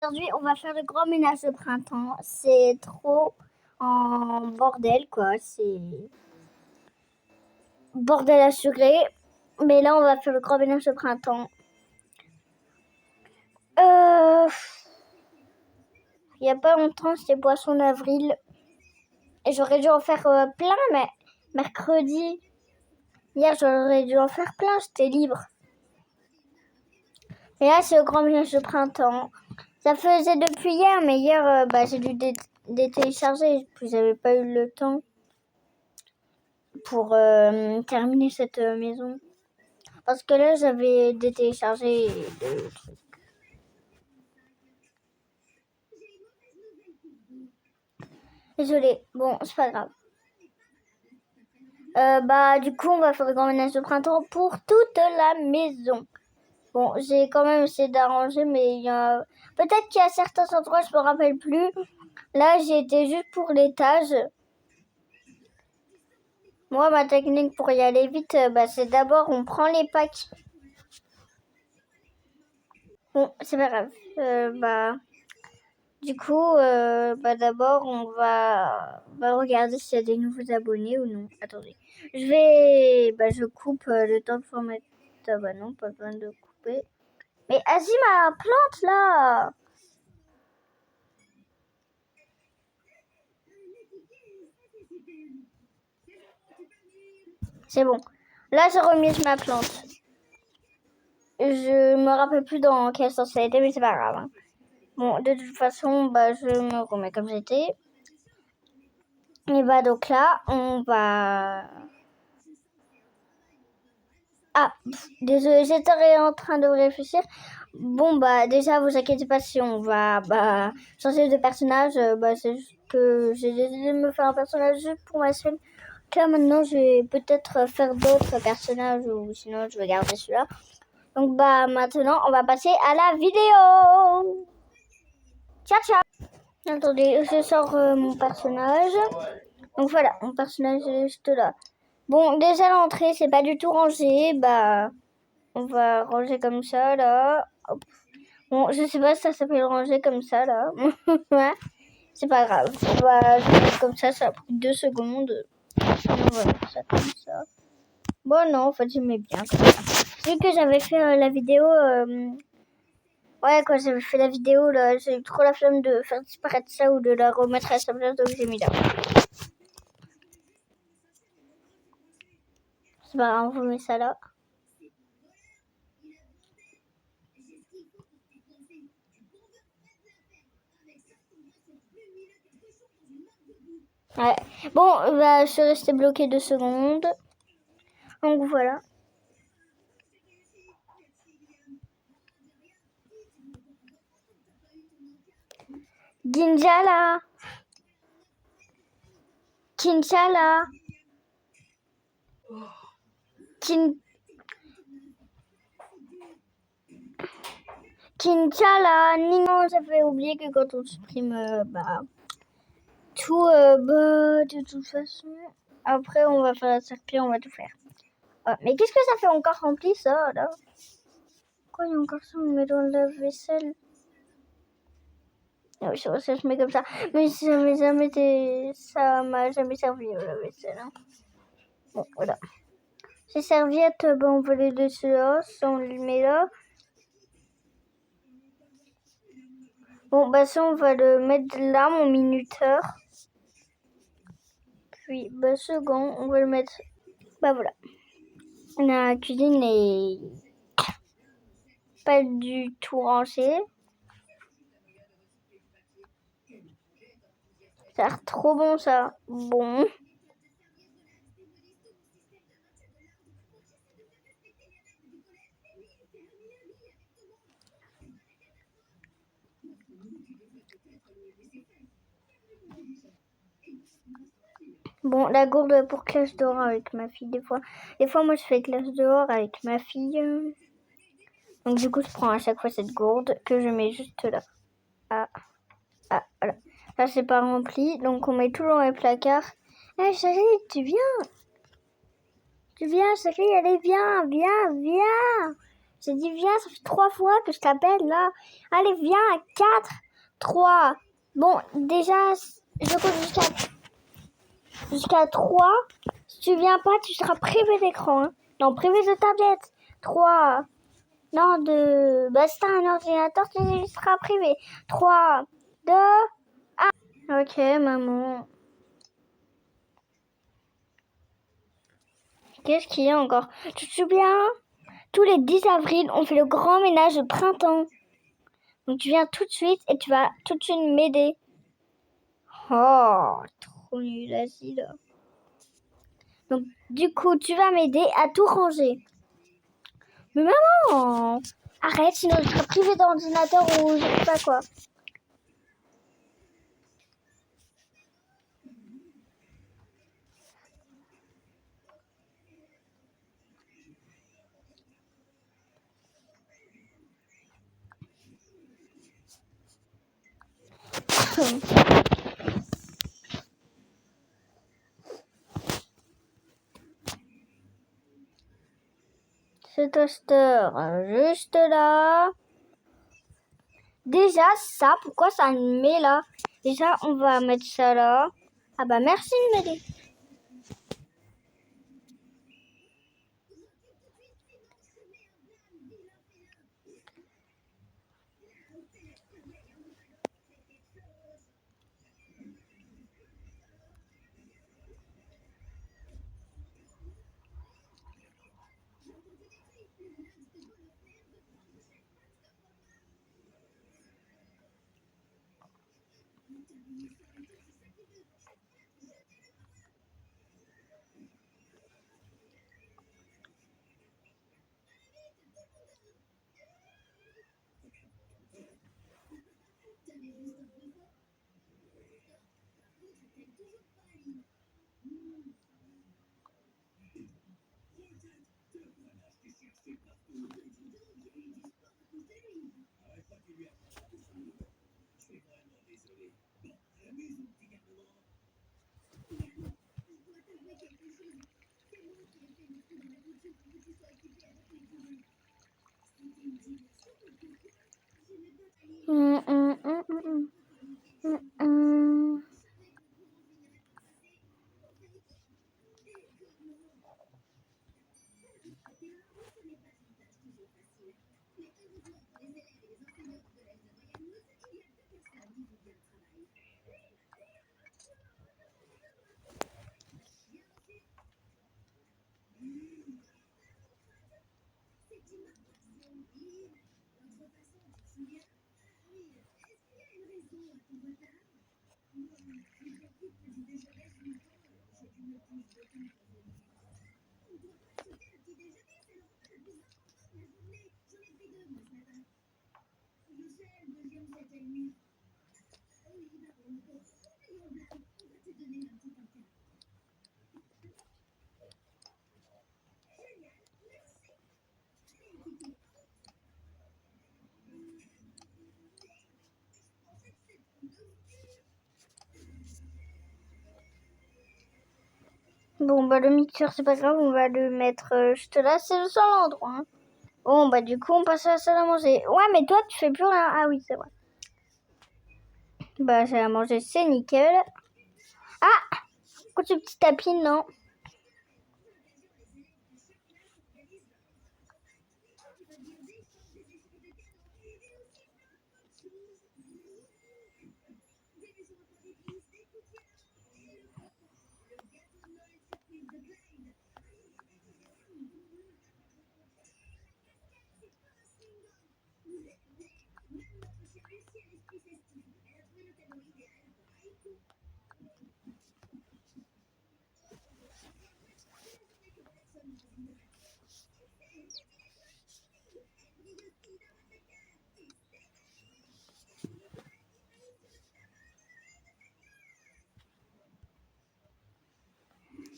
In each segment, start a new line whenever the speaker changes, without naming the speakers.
Aujourd'hui, on va faire le grand ménage de printemps. C'est trop en bordel, quoi. C'est bordel assuré. Mais là, on va faire le grand ménage de printemps. Il n'y a pas longtemps, c'était poisson d'avril. Et j'aurais dû en faire plein, mais mercredi, hier, j'aurais dû en faire plein. J'étais libre. Et là, c'est le grand ménage de printemps. Ça faisait depuis hier, mais hier, j'ai dû détélécharger. Puis j'avais pas eu le temps pour terminer cette maison. Parce que là, j'avais détéléchargé le truc. Désolée. Bon, c'est pas grave. Du coup, on va faire le grand ménage de printemps pour toute la maison. Bon, j'ai quand même essayé d'arranger, mais il y a... Peut-être qu'il y a certains endroits, je me rappelle plus. Là, j'ai été juste pour l'étage. Moi, ma technique pour y aller vite, c'est d'abord, on prend les packs. Bon, c'est pas grave. Du coup, d'abord, on va regarder s'il y a des nouveaux abonnés ou non. Attendez. Je coupe le temps de format. Non, pas besoin de couper. Mais Asie, ma plante, là! C'est bon. Là, j'ai remis ma plante. Je me rappelle plus dans quel sens ça a été, mais c'est pas grave. Hein. Bon, de toute façon, je me remets comme j'étais. Et donc là, on va... Ah, désolé, j'étais en train de réfléchir. Bon, déjà, vous inquiétez pas si on va changer de personnage. C'est juste que j'ai décidé de me faire un personnage juste pour ma chaîne. Là, maintenant, je vais peut-être faire d'autres personnages ou sinon, je vais garder celui-là. Donc, maintenant, on va passer à la vidéo. Ciao, ciao. Attendez, je sors mon personnage. Donc, voilà, mon personnage est juste là. Bon, déjà, l'entrée, c'est pas du tout rangé. On va ranger comme ça, là. Hop. Bon, je sais pas si ça s'appelle ranger comme ça, là. Ouais. C'est pas grave. On va faire comme ça a pris 2 secondes. On va faire ça comme ça. Bon, non, en fait, j'aimais bien comme ça. Vu que j'avais fait la vidéo... Ouais, quand j'avais fait la vidéo, là, j'ai eu trop la flemme de faire disparaître ça ou de la remettre à sa place, donc j'ai mis là. C'est pas grave, on remet ça là. Ouais. Bon, je suis restée bloquée 2 secondes. Donc voilà. Ginjala. Kinchala. Kinchala. Non, j'avais oublié que quand on supprime tout, de toute façon, après on va faire la serpillère, on va tout faire. Mais qu'est-ce que ça fait encore rempli ça là? Pourquoi il y a encore ça? On met dans la vaisselle. Ah oui, ça je mets comme ça. Mais ça m'a jamais servi la vaisselle. Hein. Bon, voilà. Ces serviettes, on va les laisser là. Ça, on les met là. Bon, ça, on va le mettre là, mon minuteur. Puis, second, on va le mettre... voilà. La cuisine est pas du tout rangée. Ça a l'air trop bon, ça. Bon. Bon, la gourde pour classe dehors avec ma fille, des fois. Des fois, moi, je fais classe dehors avec ma fille. Donc, du coup, je prends à chaque fois cette gourde que je mets juste là. Voilà. Là, c'est pas rempli. Donc, on met tout dans les placards. Hé, chérie, tu viens? Tu viens, chérie, allez, viens. J'ai dit viens, ça fait 3 fois que je t'appelle là. Allez, viens à 4, 3. Bon, déjà, je compte jusqu'à 3. Si tu viens pas, tu seras privé d'écran. Hein. Non, privé de tablette. 3. Non, bah, si t'as un ordinateur, tu seras privé. 3, 2, 1. Ok, maman. Qu'est-ce qu'il y a encore? Tu te souviens? Tous les 10 avril, on fait le grand ménage de printemps. Donc tu viens tout de suite et tu vas tout de suite m'aider. Oh, trop nul, vas-y là. Donc du coup, tu vas m'aider à tout ranger. Mais maman, arrête, sinon je serai privée d'ordinateur ou je sais pas quoi. Ce toaster, juste là. Déjà, ça, pourquoi ça me met là? Déjà, on va mettre ça là. Ah bah merci de m'aider. Bon, bah le mixeur, c'est pas grave, on va le mettre juste là, c'est le seul endroit. Hein. Bon, bah du coup, on passe à la salle à manger. Ouais, mais toi, tu fais plus rien. Ah oui, c'est vrai. Bah, salle à manger, c'est nickel. Ah! Pourquoi ce petit tapis, non?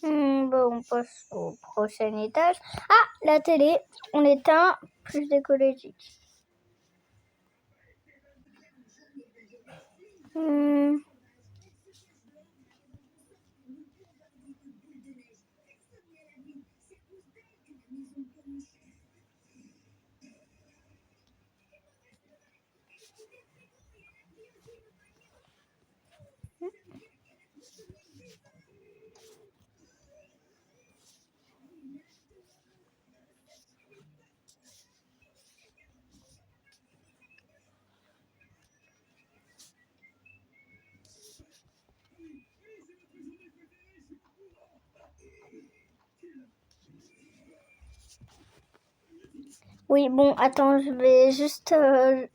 Bon, on passe au prochain étage. Ah, la télé, on éteint, plus d'écologique. Oui, bon, attends, je vais juste...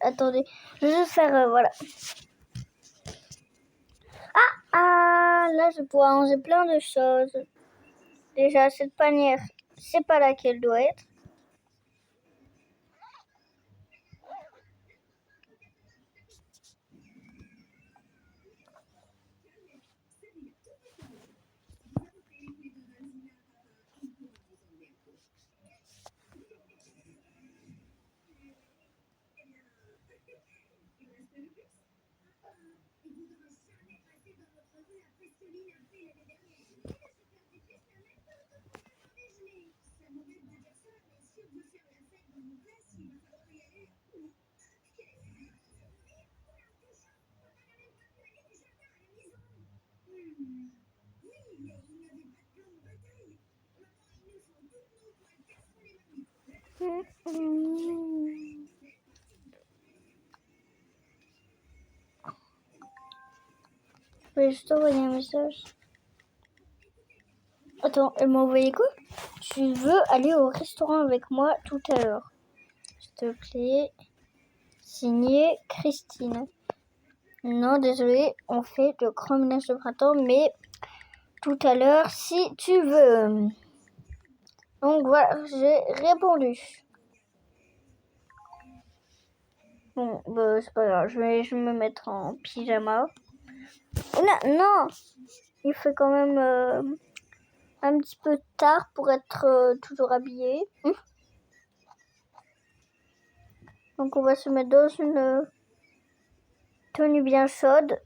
attendez, je vais juste faire... voilà. Ah, là, je vais pouvoir ranger plein de choses. Déjà, cette panière, c'est pas là qu'elle doit être. Je vais juste envoyer un message. Attends, elle m'a envoyé quoi? Tu veux aller au restaurant avec moi tout à l'heure? S'il te plaît. Signé Christine. Non, désolé, on fait le grand ménage de printemps, mais tout à l'heure, si tu veux. Donc voilà, j'ai répondu. Bon, bah, c'est pas grave, je vais me mettre en pyjama. Non, non, il fait quand même un petit peu tard pour être toujours habillé. Donc on va se mettre dans une tenue bien chaude.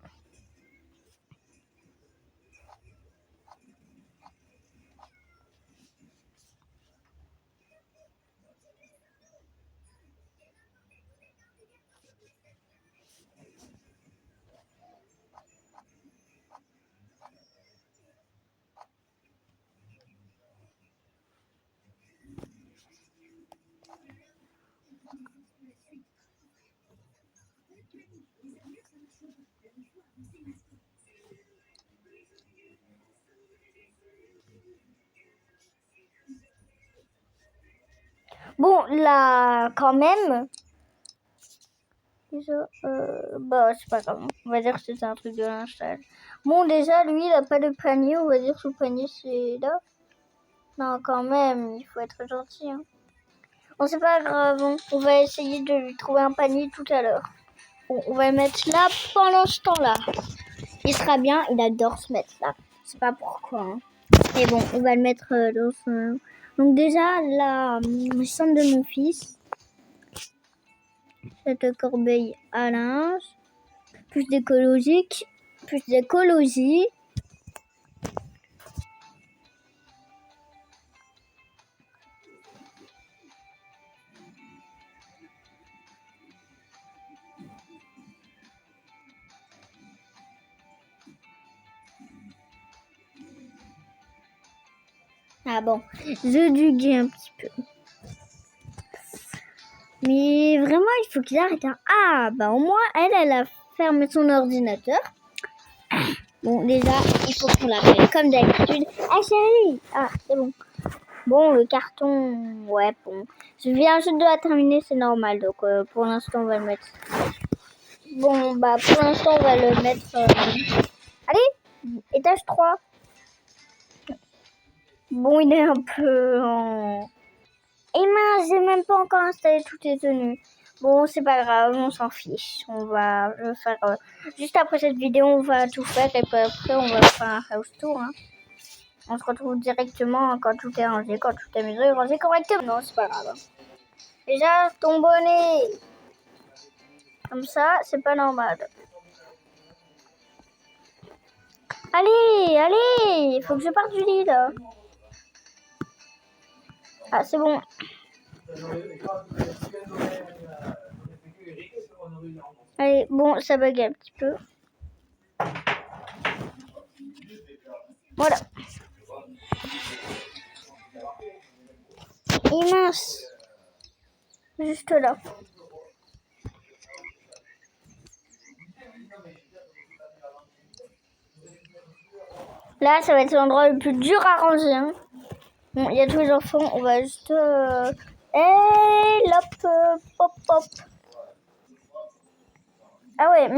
Bon, là, quand même, déjà, bah, c'est pas grave. On va dire que c'est un truc de linge sale. Bon, déjà, lui, il a pas de panier. On va dire que son panier, c'est là. Non, quand même, il faut être gentil. Hein. Bon, c'est pas grave. On va essayer de lui trouver un panier tout à l'heure. Bon, on va le mettre là pendant ce temps-là. Il sera bien. Il adore se mettre là. Je sais pas pourquoi. Hein. Mais bon, on va le mettre dans son... Donc déjà, la chambre de mon fils. Cette corbeille à linge. Plus d'écologique. Plus d'écologie. Ah bon, je duguais un petit peu. Mais vraiment, il faut qu'il arrête. Hein. Ah, bah au moins, elle a fermé son ordinateur. Bon, déjà, il faut qu'on l'appelle comme d'habitude. Ah, chérie! Ah, c'est bon. Bon, le carton, ouais, bon. Je viens juste de la terminer, c'est normal. Donc, pour l'instant, on va le mettre. Bon, bah, pour l'instant, on va le mettre... Allez, étage 3. Bon, il est un peu en... Et mince, j'ai même pas encore installé toutes les tenues. Bon, c'est pas grave, on s'en fiche. On va le faire... juste après cette vidéo, on va tout faire. Et puis après, on va faire un house tour. Hein. On se retrouve directement quand tout est rangé, quand toute la maison est rangée correctement. Non, c'est pas grave. Déjà, ton bonnet. Comme ça, c'est pas normal. Allez, allez, il faut que je parte du lit, là. Ah, c'est bon. Allez, bon, ça bug un petit peu. Voilà. Et mince. Juste là. Là, ça va être l'endroit le plus dur à ranger. Hein. Bon, il y a tous les enfants. On va juste Et hop, pop, pop. Ah ouais,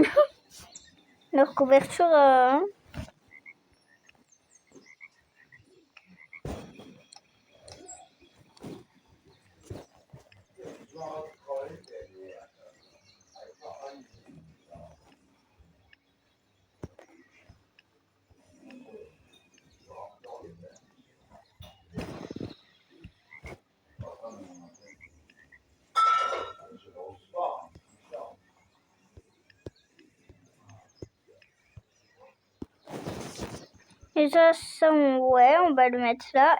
leur couverture... Et ça, ouais, on va le mettre là.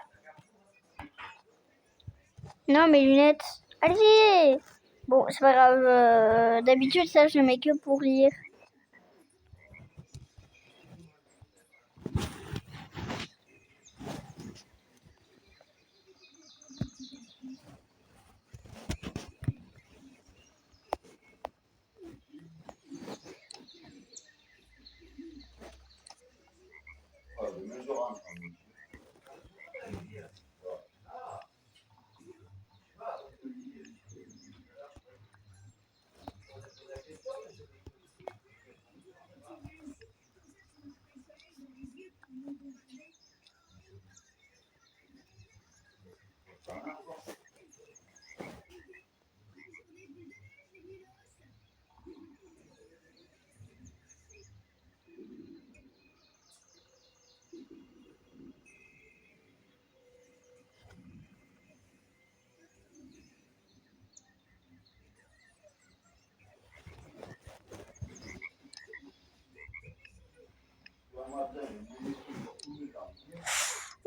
Non, mes lunettes. Allez! Bon, c'est pas grave. D'habitude, ça, je le mets que pour lire.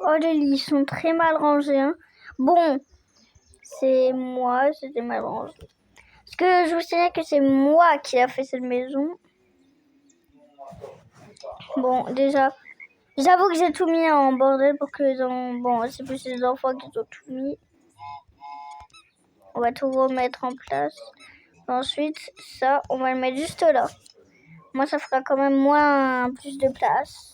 Oh, les lits sont très mal rangés. Hein. Bon, c'est moi, c'était mal rangé. Parce que je vous dirais que c'est moi qui a fait cette maison. Bon, déjà, j'avoue que j'ai tout mis en bordel pour que les enfants... Bon, c'est plus les enfants qui ont tout mis. On va tout remettre en place. Ensuite, ça, on va le mettre juste là. Moi, ça fera quand même plus de place.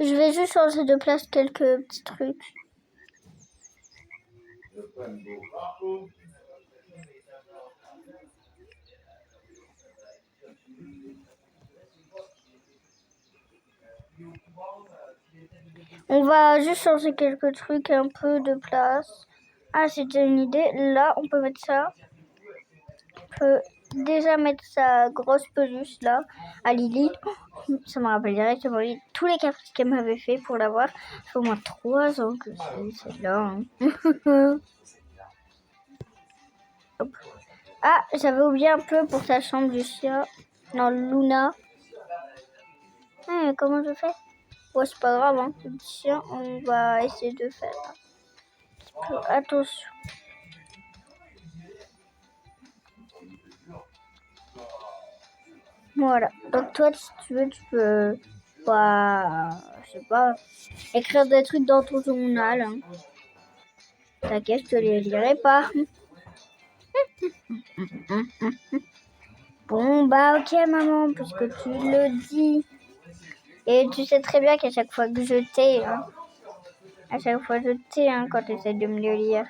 Je vais juste changer de place quelques petits trucs. On va juste changer quelques trucs, un peu de place. Ah, c'était une idée. Là, on peut mettre ça. On peut déjà mettre sa grosse peluche là, à Lily. Ça me rappelle directement tous les caprices qu'elle m'avait fait pour l'avoir. Ça fait au moins 3 ans que c'est là. Hein. Ah, j'avais oublié un peu pour sa chambre du chien. Non, Luna. Comment je fais? Bon, c'est pas grave, hein. Le petit chien, on va essayer de faire. Attention. Voilà. Donc toi, si tu veux, tu peux, je sais pas, écrire des trucs dans ton journal. Hein. T'inquiète, je te les lirai pas. Bon, bah ok maman, puisque tu le dis. Et tu sais très bien qu'à chaque fois que je t'ai, hein, quand tu essaies de me le lire,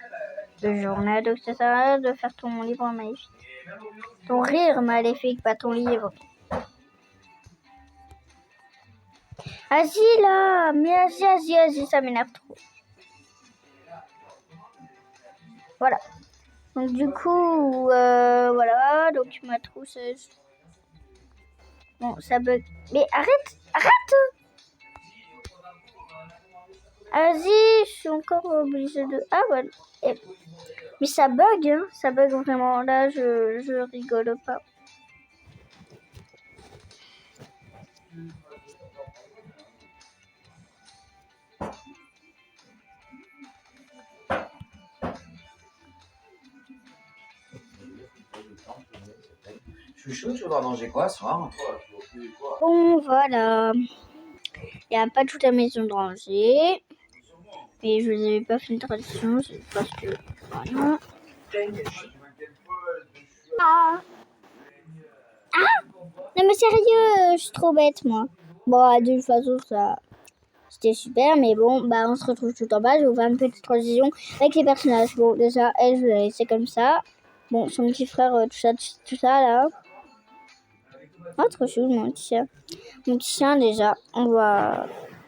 le journal, donc ça sert à rien de faire ton livre maléfique. Ton rire maléfique, pas ton livre. Vas-y là, mais vas-y, ça m'énerve trop. Voilà. Donc du coup, voilà, donc ma trousse. Bon, ça bug. Mais arrête! Vas-y, je suis encore obligée de... Ah voilà. Mais ça bug, hein, ça bug vraiment. Là, je rigole pas.
Chouchou, tu voudras manger quoi ce soir?
Bon, voilà. Il n'y a pas toute la maison de rangée. Et je vous avais pas fait une tradition, parce que voilà. Ah, non mais sérieux, je suis trop bête moi. Bon, de toute façon ça, c'était super, mais bon, bah on se retrouve tout en bas. Je vais vous faire une petite transition avec les personnages. Bon, déjà, elle, je vais la laisser comme ça. Bon, son petit frère, tout ça là. Oh, trop chou, mon petit chien. Mon petit chien déjà.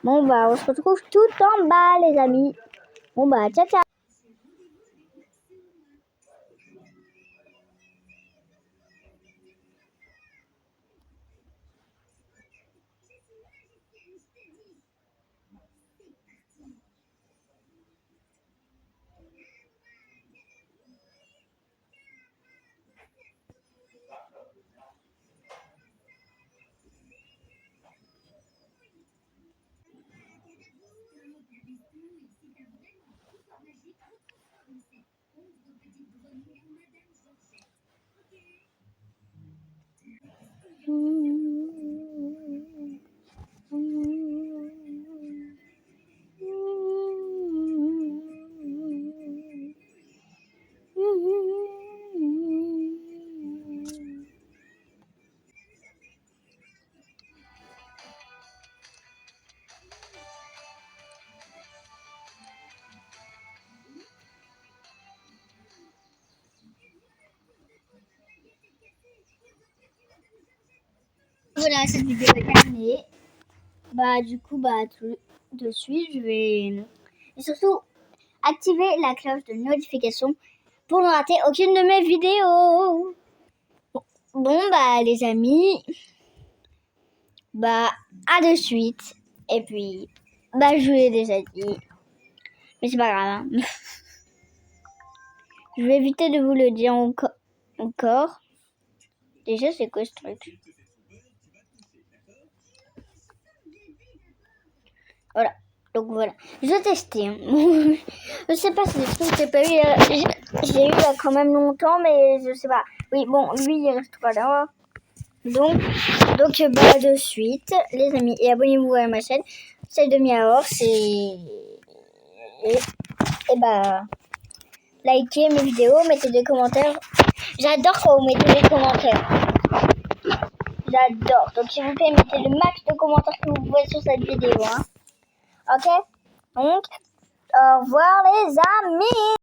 Bon, bah on se retrouve tout en bas, les amis. Bon, bah ciao, ciao. Voilà, cette vidéo est terminée. Bah du coup, bah tout de suite, je vais et surtout activer la cloche de notification pour ne rater aucune de mes vidéos. Bon bah les amis, bah à de suite. Et puis bah je vous l'ai déjà dit, mais c'est pas grave. Hein. Je vais éviter de vous le dire encore. Déjà c'est quoi ce truc? Voilà. Donc voilà, je vais tester. Je sais pas si le truc j'ai pas eu, j'ai eu quand même longtemps, mais je sais pas. Oui, bon, lui il restera là. Donc bah de suite, les amis, et abonnez-vous à ma chaîne. C'est demi-heure, et bah likez mes vidéos, mettez des commentaires. J'adore quand vous mettez des commentaires. J'adore. Donc s'il vous plaît, mettez le max de commentaires que vous pouvez sur cette vidéo. Hein. Ok? Donc, au revoir les amis!